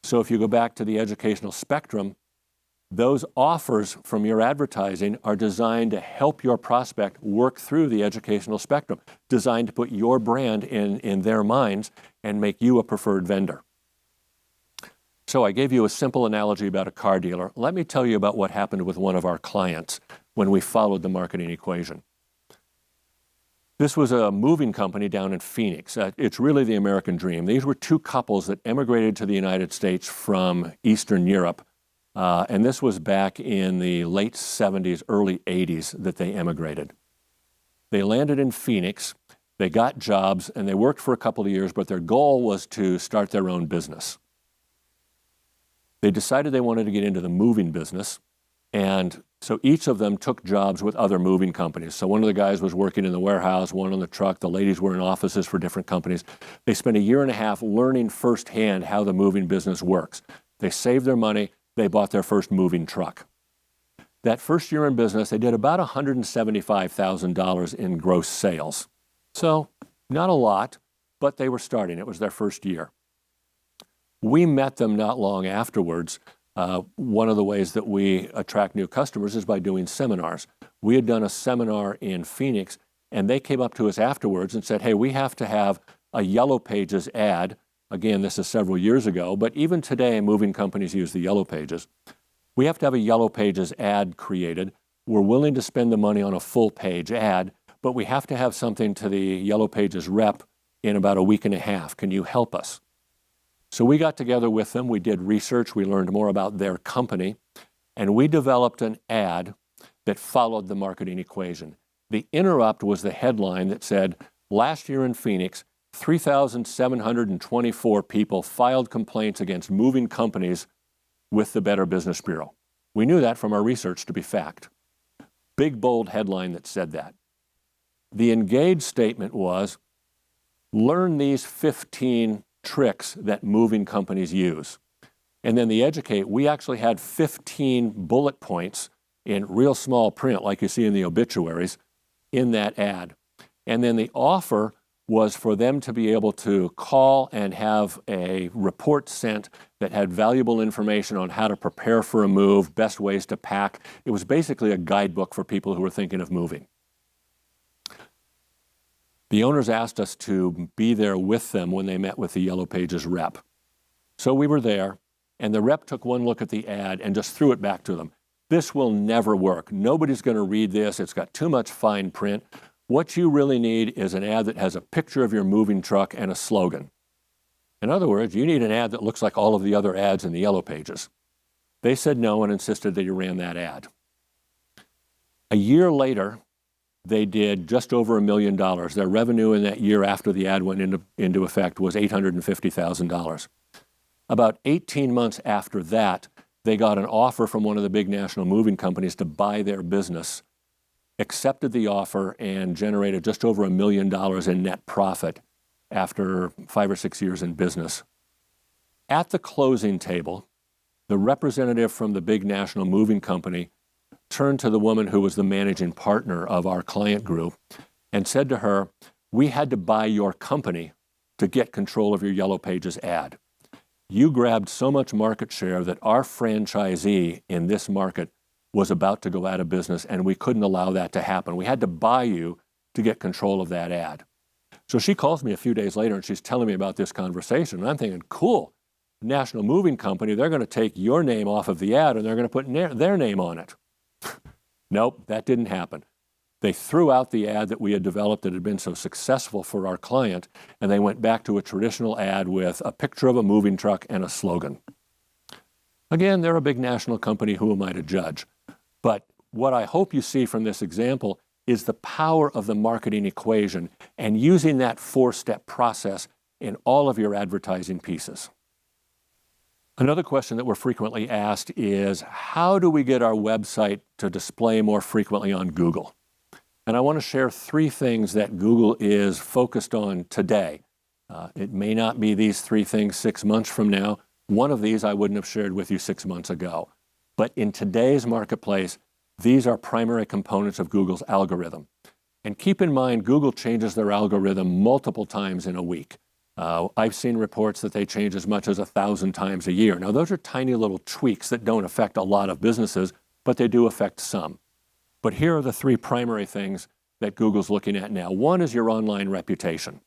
So if you go back to the educational spectrum, those offers from your advertising are designed to help your prospect work through the educational spectrum, designed to put your brand in their minds and make you a preferred vendor. So I gave you a simple analogy about a car dealer. Let me tell you about what happened with one of our clients when we followed the marketing equation. This was a moving company down in Phoenix. It's really the American dream. These were 2 couples that emigrated to the United States from Eastern Europe. And this was back in the late 70s, early 80s that they emigrated. They landed in Phoenix, they got jobs, and they worked for a couple of years, but their goal was to start their own business. They decided they wanted to get into the moving business, and so each of them took jobs with other moving companies. So one of the guys was working in the warehouse, one on the truck, the ladies were in offices for different companies. They spent a year and a half learning firsthand how the moving business works. They saved their money, they bought their first moving truck. That first year in business, they did about $175,000 in gross sales. So not a lot, but they were starting. It was their first year. We met them not long afterwards. One of the ways that we attract new customers is by doing seminars. We had done a seminar in Phoenix, and they came up to us afterwards and said, hey, we have to have a Yellow Pages ad. Again, this is several years ago, but even today, moving companies use the Yellow Pages. We have to have a Yellow Pages ad created. We're willing to spend the money on a full page ad, but we have to have something to the Yellow Pages rep in about a week and a half. Can you help us? So we got together with them. We did research. We learned more about their company, and we developed an ad that followed the marketing equation. The interrupt was the headline that said, last year in Phoenix, 3,724 people filed complaints against moving companies with the Better Business Bureau. We knew that from our research to be fact. Big, bold headline that said that. The engaged statement was, learn these 15 tricks that moving companies use. And then the educate, we actually had 15 bullet points in real small print, like you see in the obituaries, in that ad. And then the offer was for them to be able to call and have a report sent that had valuable information on how to prepare for a move, best ways to pack. It was basically a guidebook for people who were thinking of moving. The owners asked us to be there with them when they met with the Yellow Pages rep. So we were there, and the rep took one look at the ad and just threw it back to them. This will never work. Nobody's going to read this. It's got too much fine print. What you really need is an ad that has a picture of your moving truck and a slogan. In other words, you need an ad that looks like all of the other ads in the Yellow Pages. They said no and insisted that you ran that ad. A year later, they did just over $1 million. Their revenue in that year after the ad went into effect was $850,000. About 18 months after that, they got an offer from one of the big national moving companies to buy their business, accepted the offer, and generated just over $1 million in net profit after 5 or 6 years in business. At the closing table, the representative from the big national moving company turned to the woman who was the managing partner of our client group and said to her, we had to buy your company to get control of your Yellow Pages ad. You grabbed so much market share that our franchisee in this market was about to go out of business, and we couldn't allow that to happen. We had to buy you to get control of that ad. So she calls me a few days later, and she's telling me about this conversation. And I'm thinking, cool, National Moving Company, they're going to take your name off of the ad, and they're going to put their name on it. Nope, that didn't happen. They threw out the ad that we had developed that had been so successful for our client, and they went back to a traditional ad with a picture of a moving truck and a slogan. Again, they're a big national company. Who am I to judge? But what I hope you see from this example is the power of the marketing equation and using that 4-step process in all of your advertising pieces. Another question that we're frequently asked is, how do we get our website to display more frequently on Google? And I want to share 3 things that Google is focused on today. It may not be these 3 things 6 months from now. One of these I wouldn't have shared with you 6 months ago. But in today's marketplace, these are primary components of Google's algorithm. And keep in mind, Google changes their algorithm multiple times in a week. I've seen reports that they change as much as 1,000 times a year. Now, those are tiny little tweaks that don't affect a lot of businesses, but they do affect some. But here are the 3 primary things that Google's looking at now. One is your online reputation.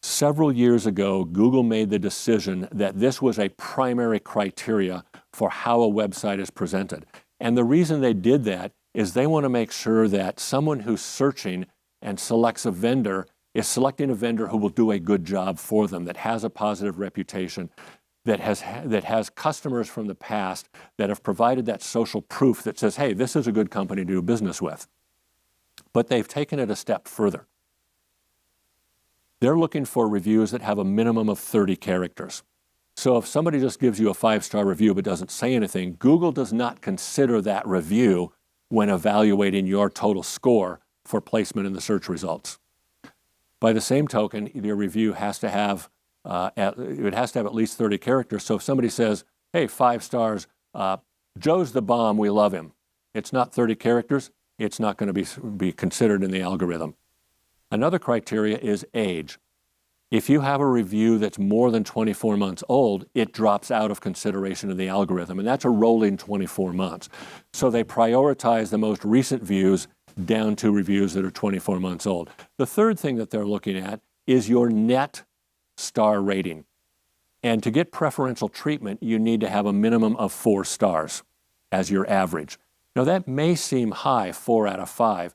Several years ago, Google made the decision that this was a primary criteria for how a website is presented. And the reason they did that is they want to make sure that someone who's searching and selects a vendor is selecting a vendor who will do a good job for them, that has a positive reputation, that has customers from the past that have provided that social proof that says, hey, this is a good company to do business with. But they've taken it a step further. They're looking for reviews that have a minimum of 30 characters. So if somebody just gives you a 5-star review but doesn't say anything, Google does not consider that review when evaluating your total score for placement in the search results. By the same token, your review has to have at least 30 characters. So if somebody says, hey, 5 stars, Joe's the bomb, we love him. It's not 30 characters, it's not going to be considered in the algorithm. Another criteria is age. If you have a review that's more than 24 months old, it drops out of consideration in the algorithm, and that's a rolling 24 months. So they prioritize the most recent views down to reviews that are 24 months old. The third thing that they're looking at is your net star rating. And to get preferential treatment, you need to have a minimum of 4 stars as your average. Now that may seem high, 4 out of 5,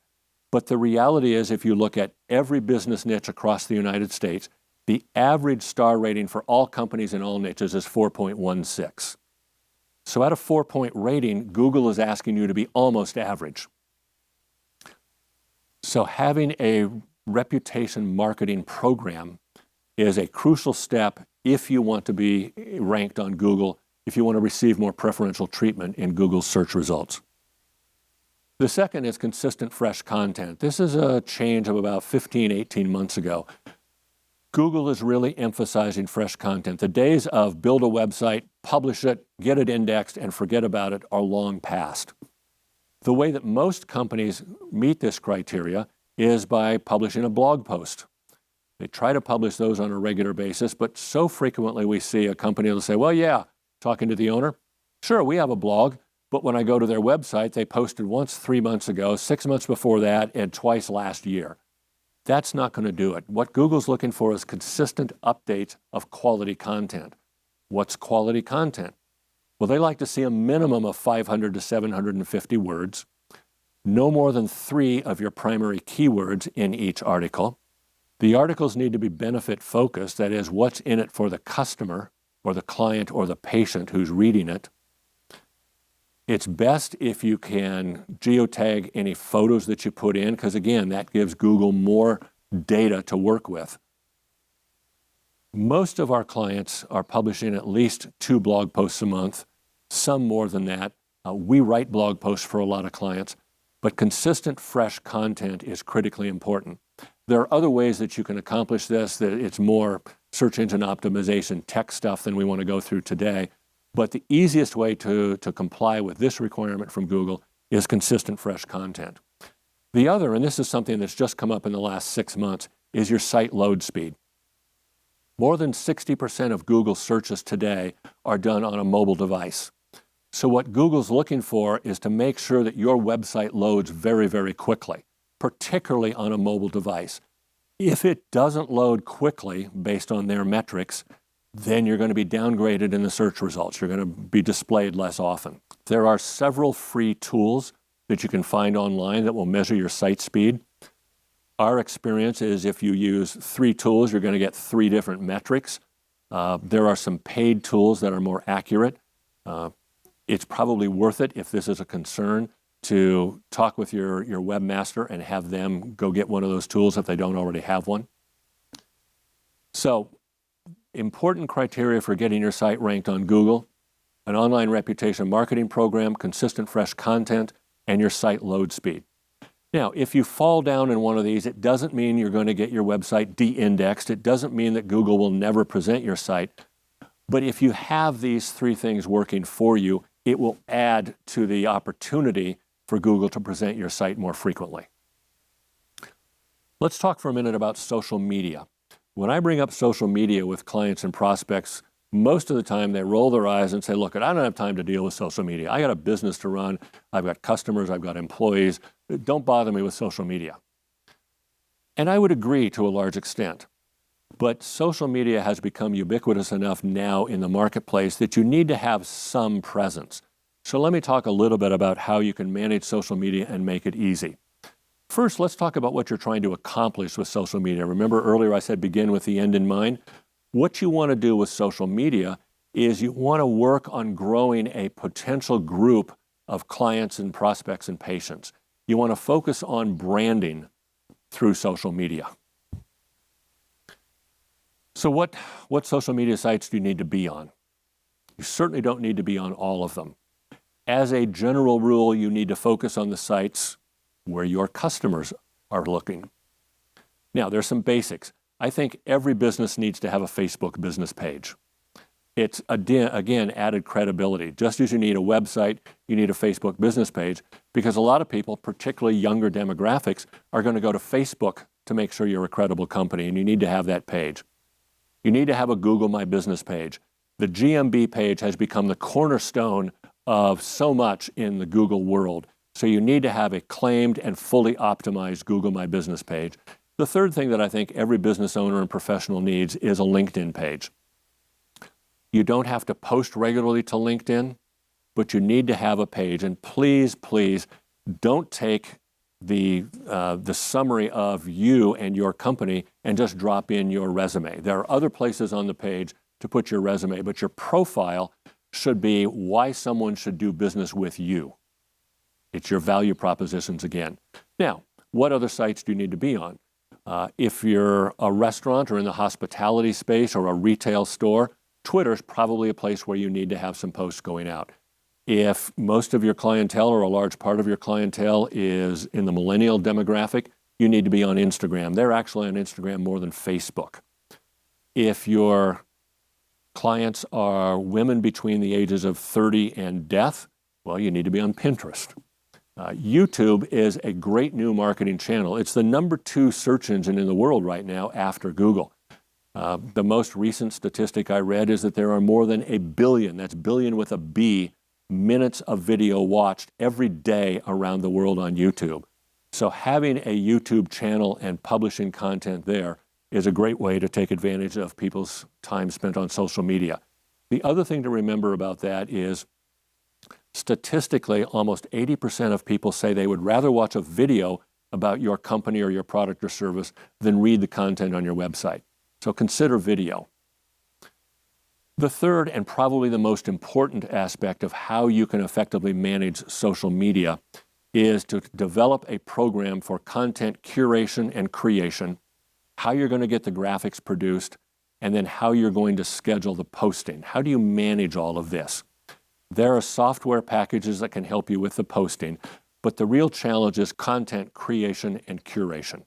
but the reality is if you look at every business niche across the United States, the average star rating for all companies in all niches is 4.16. So at a 4-point rating, Google is asking you to be almost average. So having a reputation marketing program is a crucial step if you want to be ranked on Google, if you want to receive more preferential treatment in Google's search results. The second is consistent, fresh content. This is a change of about 15, 18 months ago. Google is really emphasizing fresh content. The days of build a website, publish it, get it indexed, and forget about it are long past. The way that most companies meet this criteria is by publishing a blog post. They try to publish those on a regular basis, but so frequently we see a company will say, well, yeah, talking to the owner, sure, we have a blog, but when I go to their website, they posted once 3 months ago, 6 months before that, and twice last year. That's not going to do it. What Google's looking for is consistent updates of quality content. What's quality content? Well, they like to see a minimum of 500 to 750 words, no more than 3 of your primary keywords in each article. The articles need to be benefit focused, that is, what's in it for the customer or the client or the patient who's reading it. It's best if you can geotag any photos that you put in, because again, that gives Google more data to work with. Most of our clients are publishing at least 2 blog posts a month, some more than that. We write blog posts for a lot of clients, but consistent, fresh content is critically important. There are other ways that you can accomplish this, that it's more search engine optimization tech stuff than we want to go through today. But the easiest way to comply with this requirement from Google is consistent, fresh content. The other, and this is something that's just come up in the last 6 months, is your site load speed. More than 60% of Google searches today are done on a mobile device. So what Google's looking for is to make sure that your website loads very, very quickly, particularly on a mobile device. If it doesn't load quickly based on their metrics, then you're going to be downgraded in the search results. You're going to be displayed less often. There are several free tools that you can find online that will measure your site speed. Our experience is if you use 3 tools, you're going to get 3 different metrics. There are some paid tools that are more accurate. It's probably worth it if this is a concern to talk with your webmaster and have them go get one of those tools if they don't already have one. So, important criteria for getting your site ranked on Google: an online reputation marketing program, consistent, fresh content, and your site load speed. Now, if you fall down in one of these, it doesn't mean you're going to get your website de-indexed. It doesn't mean that Google will never present your site. But if you have these 3 things working for you, it will add to the opportunity for Google to present your site more frequently. Let's talk for a minute about social media. When I bring up social media with clients and prospects, most of the time they roll their eyes and say, look, I don't have time to deal with social media. I got a business to run. I've got customers. I've got employees. Don't bother me with social media. And I would agree to a large extent. But social media has become ubiquitous enough now in the marketplace that you need to have some presence. So let me talk a little bit about how you can manage social media and make it easy. First, let's talk about what you're trying to accomplish with social media. Remember earlier I said begin with the end in mind? What you want to do with social media is you want to work on growing a potential group of clients and prospects and patients. You want to focus on branding through social media. So what social media sites do you need to be on? You certainly don't need to be on all of them. As a general rule, you need to focus on the sites where your customers are looking. Now, there's some basics. I think every business needs to have a Facebook business page. It's, again, added credibility. Just as you need a website, you need a Facebook business page, because a lot of people, particularly younger demographics, are going to go to Facebook to make sure you're a credible company, and you need to have that page. You need to have a Google My Business page. The GMB page has become the cornerstone of so much in the Google world. So you need to have a claimed and fully optimized Google My Business page. The third thing that I think every business owner and professional needs is a LinkedIn page. You don't have to post regularly to LinkedIn, but you need to have a page. And please, please don't take the summary of you and your company and just drop in your resume. There are other places on the page to put your resume, but your profile should be why someone should do business with you. It's your value propositions again. Now, what other sites do you need to be on? If you're a restaurant or in the hospitality space or a retail store, Twitter is probably a place where you need to have some posts going out. If most of your clientele or a large part of your clientele is in the millennial demographic, you need to be on Instagram. They're actually on Instagram more than Facebook. If your clients are women between the ages of 30 and death, well, you need to be on Pinterest. YouTube is a great new marketing channel. It's the #2 search engine in the world right now after Google. The most recent statistic I read is that there are more than 1 billion, that's billion with a B, minutes of video watched every day around the world on YouTube. So having a YouTube channel and publishing content there is a great way to take advantage of people's time spent on social media. The other thing to remember about that is statistically, almost 80% of people say they would rather watch a video about your company or your product or service than read the content on your website. So consider video. The third and probably the most important aspect of how you can effectively manage social media is to develop a program for content curation and creation, how you're going to get the graphics produced, and then how you're going to schedule the posting. How do you manage all of this? There are software packages that can help you with the posting, but the real challenge is content creation and curation.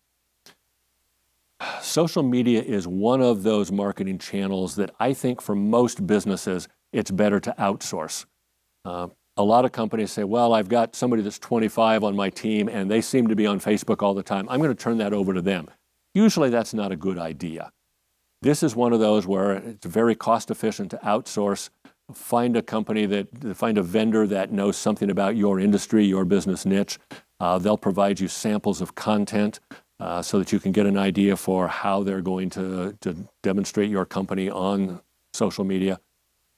Social media is one of those marketing channels that I think for most businesses, it's better to outsource. A lot of companies say, well, I've got somebody that's 25 on my team and they seem to be on Facebook all the time. I'm going to turn that over to them. Usually that's not a good idea. This is one of those where it's very cost efficient to outsource. Find a vendor that knows something about your industry, your business niche. They'll provide you samples of content so that you can get an idea for how they're going to demonstrate your company on social media.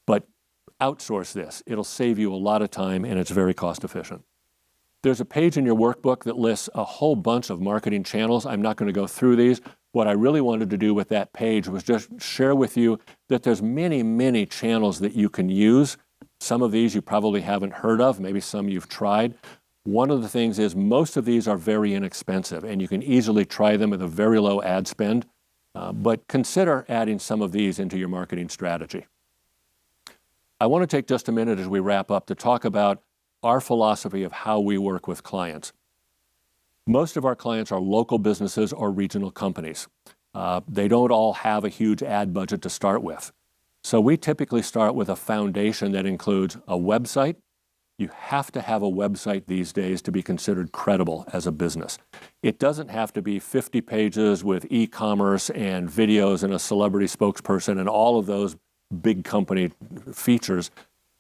But outsource this. It'll save you a lot of time and it's very cost efficient. There's a page in your workbook that lists a whole bunch of marketing channels. I'm not going to go through these. What I really wanted to do with that page was just share with you that there's many, many channels that you can use. Some of these you probably haven't heard of, maybe some you've tried. One of the things is most of these are very inexpensive and you can easily try them with a very low ad spend, but consider adding some of these into your marketing strategy. I want to take just a minute as we wrap up to talk about our philosophy of how we work with clients. Most of our clients are local businesses or regional companies. They don't all have a huge ad budget to start with. So we typically start with a foundation that includes a website. You have to have a website these days to be considered credible as a business. It doesn't have to be 50 pages with e-commerce and videos and a celebrity spokesperson and all of those big company features.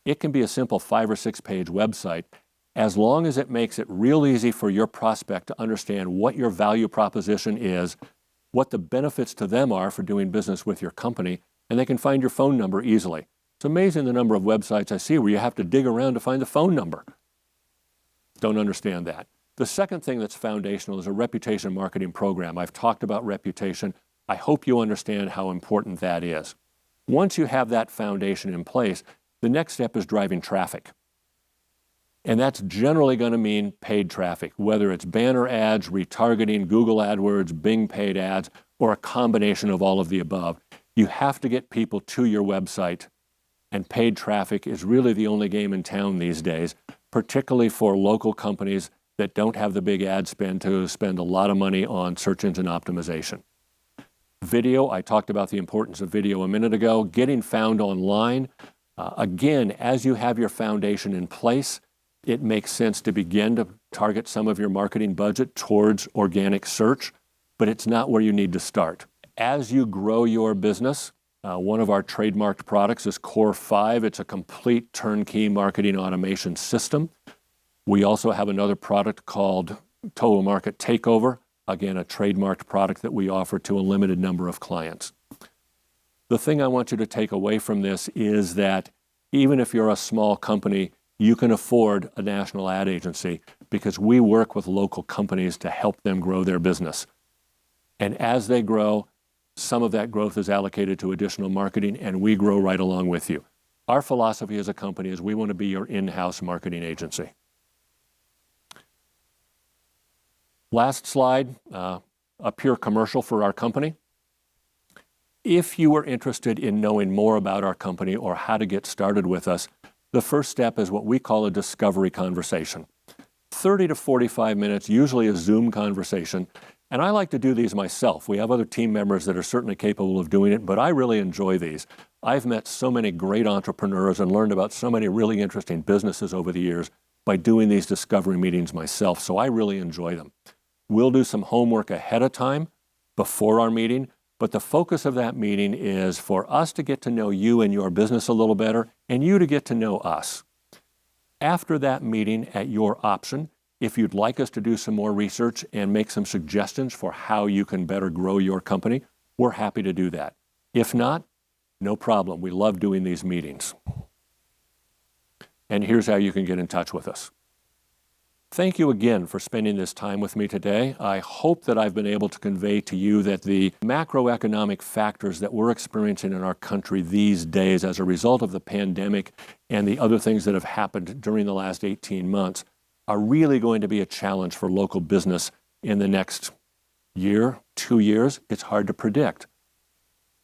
It can be a simple 5 or 6 page website as long as it makes it real easy for your prospect to understand what your value proposition is, what the benefits to them are for doing business with your company, and they can find your phone number easily. It's amazing the number of websites I see where you have to dig around to find the phone number. Don't understand that. The second thing that's foundational is a reputation marketing program. I've talked about reputation. I hope you understand how important that is. Once you have that foundation in place, the next step is driving traffic. And that's generally going to mean paid traffic, whether it's banner ads, retargeting, Google AdWords, Bing paid ads, or a combination of all of the above. You have to get people to your website, and paid traffic is really the only game in town these days, particularly for local companies that don't have the big ad spend to spend a lot of money on search engine optimization. Video, I talked about the importance of video a minute ago. Getting found online, again, as you have your foundation in place, it makes sense to begin to target some of your marketing budget towards organic search, but it's not where you need to start. As you grow your business, one of our trademarked products is Core 5. It's a complete turnkey marketing automation system. We also have another product called Total Market Takeover. again, a trademarked product that we offer to a limited number of clients. The thing I want you to take away from this is that even if you're a small company, you can afford a national ad agency because we work with local companies to help them grow their business. And as they grow, some of that growth is allocated to additional marketing, and we grow right along with you. Our philosophy as a company is we want to be your in-house marketing agency. Last slide, a pure commercial for our company. If you are interested in knowing more about our company or how to get started with us, the first step is what we call a discovery conversation. 30 to 45 minutes, usually a Zoom conversation, and I like to do these myself. We have other team members that are certainly capable of doing it, but I really enjoy these. I've met so many great entrepreneurs and learned about so many really interesting businesses over the years by doing these discovery meetings myself, so I really enjoy them. We'll do some homework ahead of time before our meeting, but the focus of that meeting is for us to get to know you and your business a little better, and you to get to know us. After that meeting, at your option, if you'd like us to do some more research and make some suggestions for how you can better grow your company, we're happy to do that. If not, no problem. We love doing these meetings. And here's how you can get in touch with us. Thank you again for spending this time with me today. I hope that I've been able to convey to you that the macroeconomic factors that we're experiencing in our country these days as a result of the pandemic and the other things that have happened during the last 18 months are really going to be a challenge for local business in the next year, 2 years. It's hard to predict.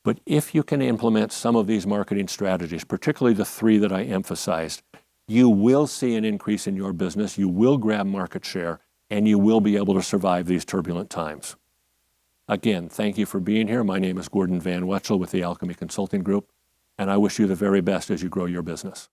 But if you can implement some of these marketing strategies, particularly the 3 that I emphasized, you will see an increase in your business, you will grab market share, and you will be able to survive these turbulent times. Again, thank you for being here. My name is Gordon Van Wetzel with the Alchemy Consulting Group, and I wish you the very best as you grow your business.